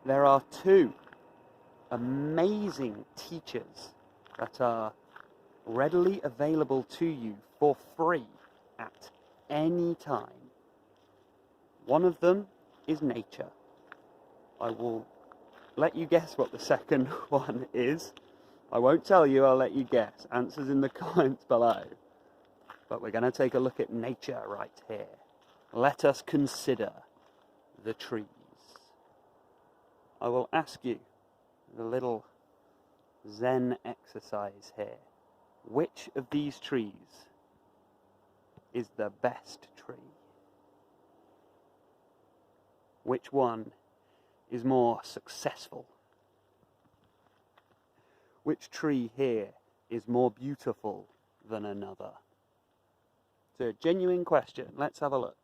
there are two amazing teachers that are readily available to you for free at any time. One of them is nature. I will let you guess what the second one is. I won't tell you, I'll let you guess. Answers in the comments below. But we're going to take a look at nature right here. Let us consider the trees. I will ask you the little Zen exercise here. Which of these trees is the best tree? Which one is more successful? Which tree here is more beautiful than another? It's a genuine question. Let's have a look.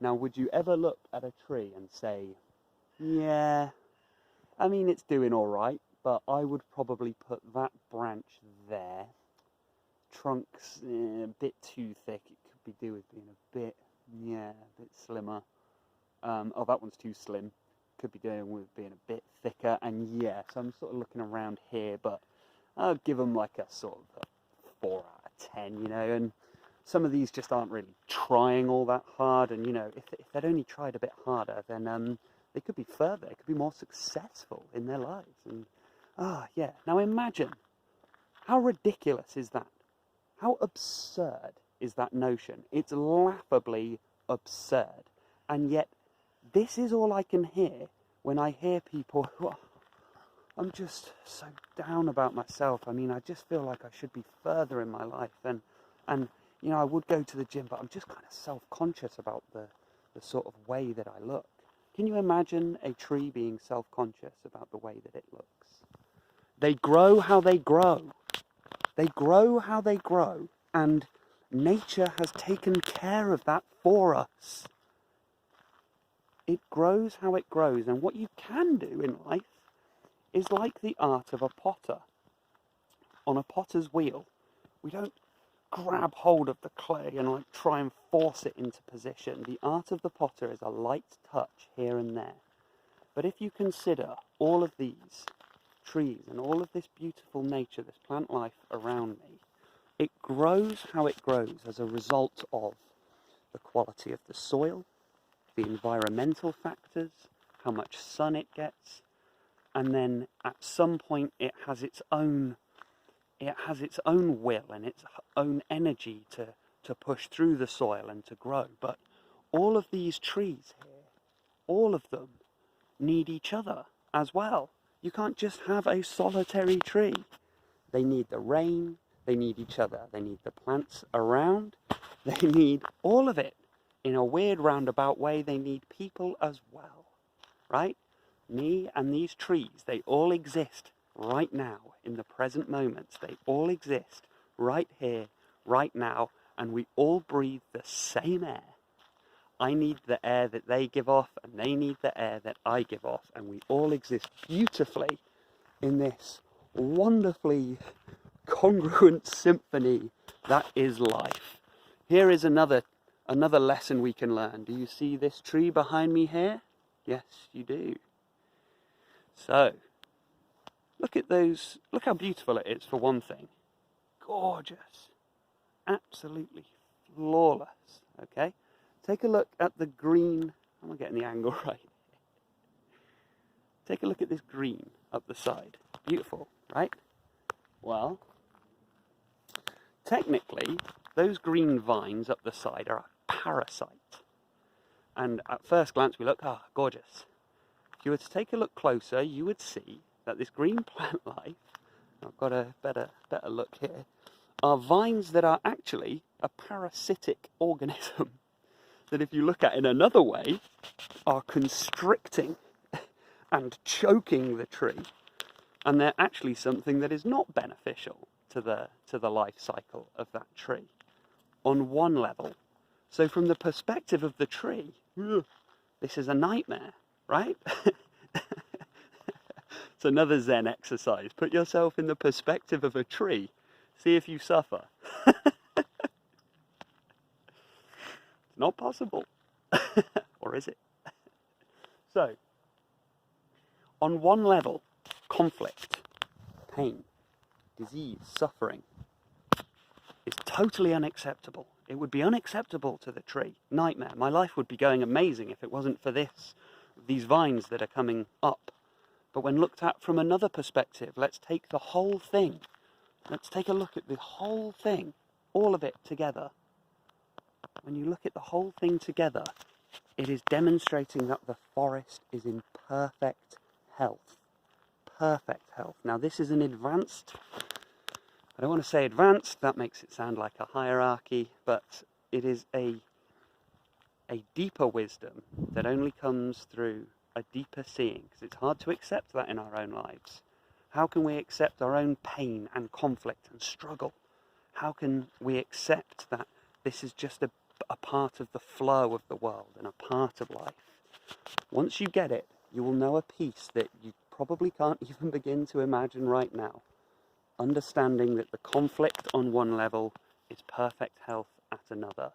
Now, would you ever look at a tree and say, yeah, I mean, it's doing all right, but I would probably put that branch there. Trunk's a bit too thick. It could be do with being a bit slimmer. Oh, that one's too slim. Could be doing with being a bit thicker. And yeah, so I'm sort of looking around here, but I'll give them like a sort of a 4 out of 10, you know. And some of these just aren't really trying all that hard. And, you know, if they'd only tried a bit harder, then they could be further. They could be more successful in their lives. And, yeah. Now imagine, how ridiculous is that? How absurd is that notion? It's laughably absurd. And yet, this is all I can hear when I hear people who are, I'm just so down about myself. I mean, I just feel like I should be further in my life. And you know, I would go to the gym, but I'm just kind of self-conscious about the sort of way that I look. Can you imagine a tree being self-conscious about the way that it looks? They grow how they grow. They grow how they grow. And nature has taken care of that for us. It grows how it grows. And what you can do in life is like the art of a potter. On a potter's wheel, we don't grab hold of the clay and like try and force it into position. The art of the potter is a light touch here and there. But if you consider all of these trees and all of this beautiful nature, this plant life around me, it grows how it grows as a result of the quality of the soil, the environmental factors, how much sun it gets, and then at some point it has its own will and its own energy to push through the soil and to grow. But all of these trees here, all of them need each other as well. You can't just have a solitary tree. They need the rain, they need each other, they need the plants around, they need all of it. In a weird roundabout way, they need people as well, right? Me and these trees, they all exist right now, in the present moments. They all exist right here, right now, and we all breathe the same air. I need the air that they give off, and they need the air that I give off, and we all exist beautifully in this wonderfully congruent symphony that is life. Here is another lesson we can learn. Do you see this tree behind me here? Yes, you do. So, look at those, look how beautiful it is for one thing. Gorgeous. Absolutely flawless, okay? Take a look at the green, am I getting the angle right? Take a look at this green up the side. Beautiful, right? Well, technically, those green vines up the side are a parasite. And at first glance we look, gorgeous. If you were to take a look closer, you would see that this green plant life, I've got a better look here, are vines that are actually a parasitic organism that, if you look at in another way, are constricting and choking the tree, and they're actually something that is not beneficial to the life cycle of that tree on one level. So from the perspective of the tree, this is a nightmare, right? It's another Zen exercise. Put yourself in the perspective of a tree. See if you suffer. It's not possible. Or is it? So, on one level, conflict, pain, disease, suffering is totally unacceptable. It would be unacceptable to the tree. Nightmare. My life would be going amazing if it wasn't for these vines that are coming up. But when looked at from another perspective, let's take the whole thing. Let's take a look at the whole thing, all of it together. When you look at the whole thing together, it is demonstrating that the forest is in perfect health. Perfect health. Now this is an advanced, I don't want to say advanced, that makes it sound like a hierarchy, but it is a deeper wisdom that only comes through a deeper seeing, because it's hard to accept that in our own lives. How can we accept our own pain and conflict and struggle? How can we accept that this is just a part of the flow of the world and a part of life? Once you get it, you will know a peace that you probably can't even begin to imagine right now. Understanding that the conflict on one level is perfect health at another.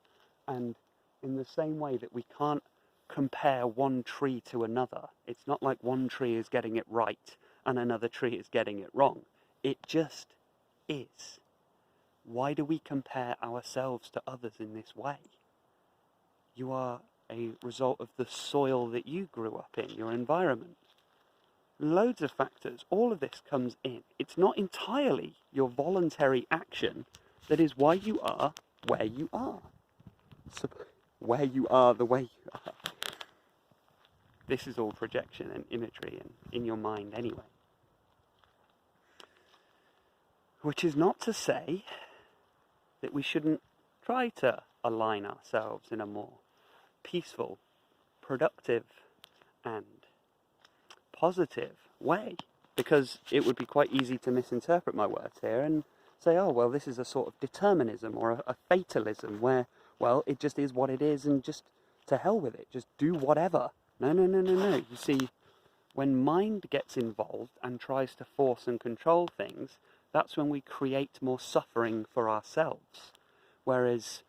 And in the same way that we can't compare one tree to another, it's not like one tree is getting it right and another tree is getting it wrong. It just is. Why do we compare ourselves to others in this way? You are a result of the soil that you grew up in, your environment. Loads of factors, all of this comes in. It's not entirely your voluntary action that is why you are where you are. So, where you are the way you are. This is all projection and imagery and in your mind anyway. Which is not to say that we shouldn't try to align ourselves in a more peaceful, productive, and positive way, because it would be quite easy to misinterpret my words here and say, oh, well, this is a sort of determinism or a fatalism where, well, it just is what it is and just to hell with it, just do whatever. No. You see, when mind gets involved and tries to force and control things, that's when we create more suffering for ourselves. Whereas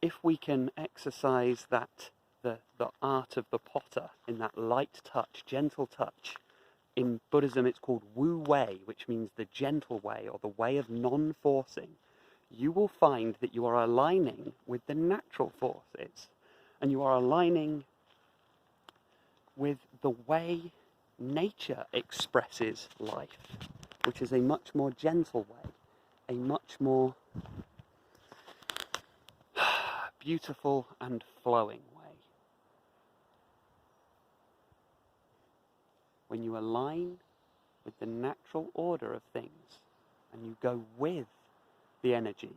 if we can exercise that, the art of the potter in that light touch, gentle touch, in Buddhism it's called Wu Wei, which means the gentle way or the way of non-forcing, you will find that you are aligning with the natural forces and you are aligning with the way nature expresses life, which is a much more gentle way, a much more beautiful and flowing way. When you align with the natural order of things and you go with the energy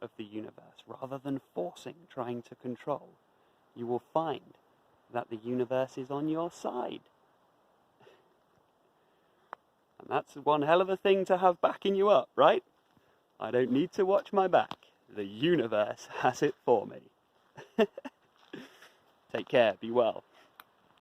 of the universe rather than forcing, trying to control, you will find that the universe is on your side. And that's one hell of a thing to have backing you up, right? I don't need to watch my back. The universe has it for me. Take care, be well.